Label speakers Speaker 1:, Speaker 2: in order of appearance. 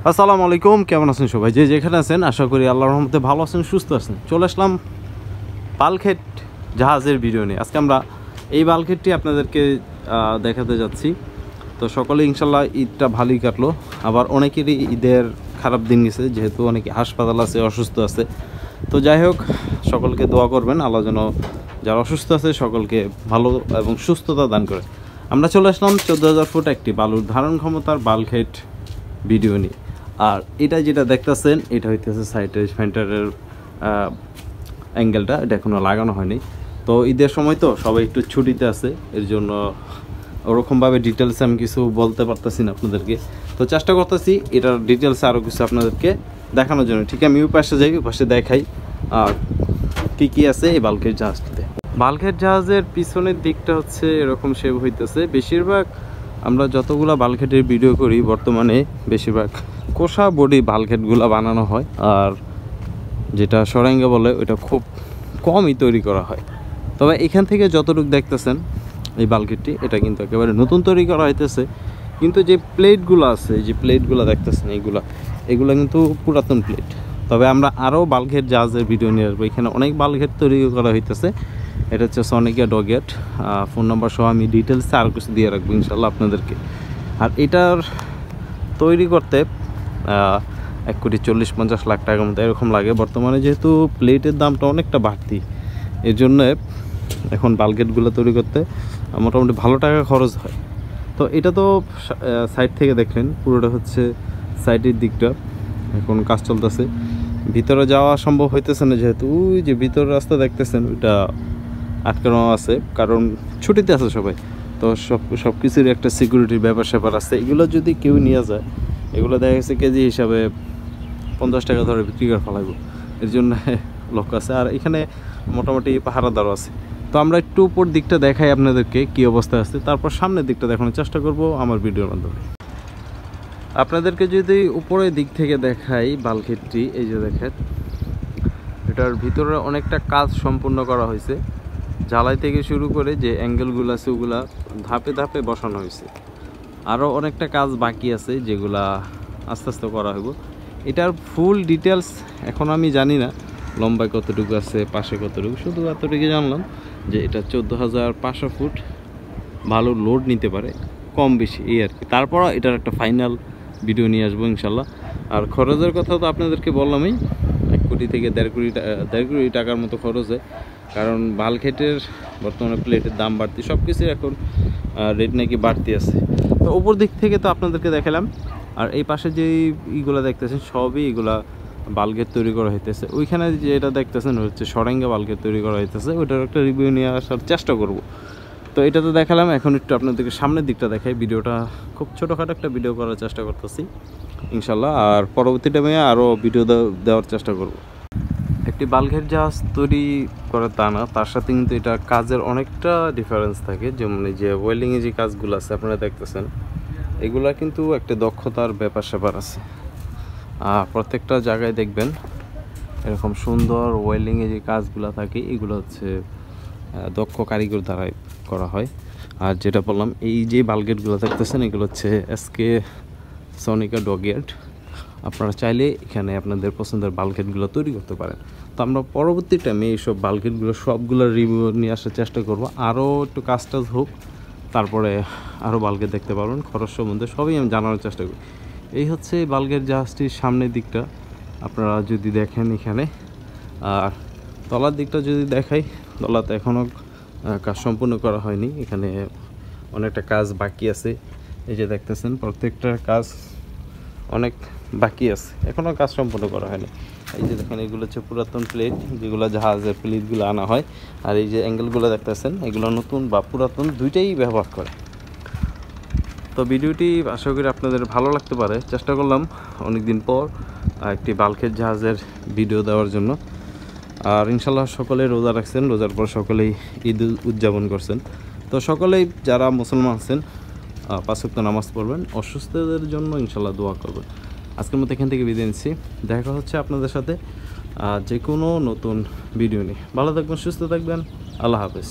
Speaker 1: আসসালামু আলাইকুম, কেমন আছেন সবাই? যে যেখানে আছেন আশা করি আল্লাহর রহমতে ভালো আছেন, সুস্থ আছেন। চলে আসলাম বাল্কহেড জাহাজের ভিডিও নিয়ে। আজকে আমরা এই বাল্কহেডটি আপনাদেরকে দেখাতে যাচ্ছি। তো সকলে ইনশাল্লাহ ঈদটা ভালোই কাটলো। আবার অনেকেরই ঈদের খারাপ দিন গেছে, যেহেতু অনেকে হাসপাতাল আছে, অসুস্থ আছে। তো যাই হোক, সকলকে দোয়া করবেন আল্লাহ যেন যারা অসুস্থ আছে সকলকে ভালো এবং সুস্থতা দান করে। আমরা চলে আসলাম 14,000 ফুট একটি বালুর ধারণ ক্ষমতার বাল্কহেড ভিডিও নিয়ে। আর এটা যেটা দেখতেছেন এটা হইতেছে সাইডের ফেন্টারের অ্যাঙ্গেলটা, এটা এখনও লাগানো হয়নি। তো ঈদের সময় তো সবাই একটু ছুটিতে আছে, এর জন্য ওরকমভাবে ডিটেলসে আমি কিছু বলতে পারতেছি না আপনাদেরকে। তো চেষ্টা করতেছি এটার ডিটেলসে আরও কিছু আপনাদেরকে দেখানোর জন্য। ঠিক আমি ওই পাশে যাই, ওই পাশে দেখাই আর কী আছে এই বাল্কহেড জাহাজটিতে। বাল্কহেড জাহাজের পিছনের দিকটা হচ্ছে এরকম শেপ হইতেছে। বেশিরভাগ আমরা যতগুলো বাল্কহেডের ভিডিও করি বর্তমানে বেশিরভাগ কোষা বডি বাল্কহেডগুলো বানানো হয়, আর যেটা সরাঙ্গা বলে ওইটা খুব কমই তৈরি করা হয়। তবে এখান থেকে যতটুকু দেখতেছেন এই বাল্কহেডটি, এটা কিন্তু একেবারে নতুন তৈরি করা হইতেছে। কিন্তু যে প্লেটগুলো আছে, যে প্লেটগুলো দেখতেছেন এগুলো কিন্তু পুরাতন প্লেট। তবে আমরা আরও বাল্কহেড জাহাজের ভিডিও নিয়ে আসবো। এখানে অনেক বাল্কহেড তৈরি করা হইতেছে। এটা হচ্ছে সনিকা ডগহেড। ফোন নাম্বার সহ আমি ডিটেলসে আর কিছু দিয়ে রাখবো ইনশাল্লাহ আপনাদেরকে। আর এটার তৈরি করতে 1,40,50 লাখ টাকার মতো এরকম লাগে বর্তমানে, যেহেতু প্লেটের দামটা অনেকটা বাড়তি। এর জন্য এখন বাল্কহেডগুলো তৈরি করতে মোটামুটি ভালো টাকা খরচ হয়। তো এটা তো সাইড থেকে দেখলেন, পুরোটা হচ্ছে সাইডের দিকটা এখন কাজ চলতেছে। ভিতরে যাওয়া সম্ভব হইতেছে না, যেহেতু ওই যে ভিতরের রাস্তা দেখতেছেন ওইটা আটকানো আছে, কারণ ছুটিতে আছে সবাই। তো সব কিছুরই একটা সিকিউরিটির ব্যাপার স্যাপার আছে। এগুলো যদি কেউ নিয়ে যায়, এগুলো দেখা গেছে কেজি হিসাবে 50 টাকা ধরে বিক্রি করে ফেলাইব। এর জন্য লোক আছে, আর এখানে মোটামুটি পাহারাদারও আছে। তো আমরা একটু উপর দিকটা দেখাই আপনাদেরকে কী অবস্থা আছে, তারপর সামনের দিকটা দেখানোর চেষ্টা করব আমার ভিডিওর মাধ্যমে। আপনাদেরকে যদি উপরের দিক থেকে দেখাই বাল্কহেডটি, এই যে দেখেন এটার ভিতরে অনেকটা কাজ সম্পূর্ণ করা হয়েছে। ঝালাই থেকে শুরু করে যে অ্যাঙ্গেলগুলো আছে ওগুলা ধাপে ধাপে বসানো হয়েছে। আরও অনেকটা কাজ বাকি আছে যেগুলা আস্তে আস্তে করা হইব। এটার ফুল ডিটেলস এখন আমি জানি না, লম্বায় কতটুকু আছে, পাশে কতটুকু, শুধু এতটুকু জানলাম যে এটা 14,500 ফুট ভালো লোড নিতে পারে, কম বেশি এই আর কি। তারপর এটার একটা ফাইনাল ভিডিও নিয়ে আসবো ইনশাল্লাহ। আর খরচের কথা তো আপনাদেরকে বললামই, 1 কোটি থেকে 1.5 কোটি টাকার মতো খরচ হয়। কারণ বাল্কহেডের বর্তমানে প্লেটের দাম বাড়তি, সব কিছুর এখন রেট নাকি বাড়তি আছে। তো উপর দিক থেকে তো আপনাদেরকে দেখালাম। আর এই পাশে যে ইগুলো দেখতেছেন সবই এগুলা বাল্কহেড তৈরি করা হইতেছে। ওইখানে যেটা দেখতেছেন হচ্ছে সরাঙ্গা বাল্কহেড তৈরি করা হইতেছে, ওইটার একটা রিভিউ নিয়ে আসার চেষ্টা করব। তো এটা তো দেখালাম, এখন একটু আপনাদেরকে সামনের দিকটা দেখাই। ভিডিওটা খুব ছোটোখাটো একটা ভিডিও করার চেষ্টা করতেছি ইনশাল্লাহ, আর পরবর্তী টাইমে আরও ভিডিও দেওয়ার চেষ্টা করব। একটি বাল্কহেড জাহাজ তৈরি করে তা না, তার সাথে কিন্তু এটা কাজের অনেকটা ডিফারেন্স থাকে। যেমন এই যে ওয়েল্ডিংয়ে যে কাজগুলো আছে আপনারা দেখতেছেন, এগুলা কিন্তু একটা দক্ষতার ব্যাপার স্যাপার আছে। প্রত্যেকটা জায়গায় দেখবেন এরকম সুন্দর ওয়েল্ডিংয়ে যে কাজগুলো থাকে এগুলো হচ্ছে দক্ষ কারিগর দ্বারাই করা হয়। আর যেটা বললাম এই যে বাল্কহেডগুলো দেখতেছেন এগুলো হচ্ছে এসকে সনিকা ডগহেড। আপনারা চাইলে এখানে আপনাদের পছন্দের বাল্কহেডগুলো তৈরি করতে পারেন। তো আমরা পরবর্তী টাইমে এইসব বাল্কহেডগুলো সবগুলো রিভিউ নিয়ে আসার চেষ্টা করব। আরও একটু কাজ টাজ হোক, তারপরে আরও বাল্কহেড দেখতে পারবেন। খরচ সম্বন্ধে সবই আমি জানানোর চেষ্টা করি। এই হচ্ছে বাল্কহেড জাহাজটির সামনের দিকটা আপনারা যদি দেখেন এখানে। আর তলার দিকটা যদি দেখাই, তলাতে এখনও কাজ সম্পূর্ণ করা হয়নি, এখানে অনেকটা কাজ বাকি আছে। এই যে দেখতেছেন প্রত্যেকটা কাজ অনেক বাকি আছে, এখনও কাজ সম্পূর্ণ করা হয়নি। এই যে দেখেন এগুলো হচ্ছে পুরাতন প্লেট, যেগুলো জাহাজের প্লেটগুলো আনা হয়। আর এই যে অ্যাঙ্গেলগুলো দেখতেছেন এগুলো নতুন বা পুরাতন দুইটাই ব্যবহার করে। তো ভিডিওটি আশা করি আপনাদের ভালো লাগতে পারে। চেষ্টা করলাম অনেকদিন পর একটি বাল্কহেড জাহাজের ভিডিও দেওয়ার জন্য। আর ইনশাল্লাহ সকলে রোজা রাখছেন, রোজার পর সকলেই ঈদ উদযাপন করছেন। তো সকলেই যারা মুসলমান আছেন 5 ওয়াক্ত নামাজ পড়বেন, অসুস্থদের জন্য ইনশাল্লাহ দোয়া করবেন। আজকের মতো এখান থেকে বিদায় নিচ্ছি, দেখা হচ্ছে আপনাদের সাথে যে কোনো নতুন ভিডিও নিয়ে। ভালো থাকবেন, সুস্থ থাকবেন, আল্লাহ হাফেজ।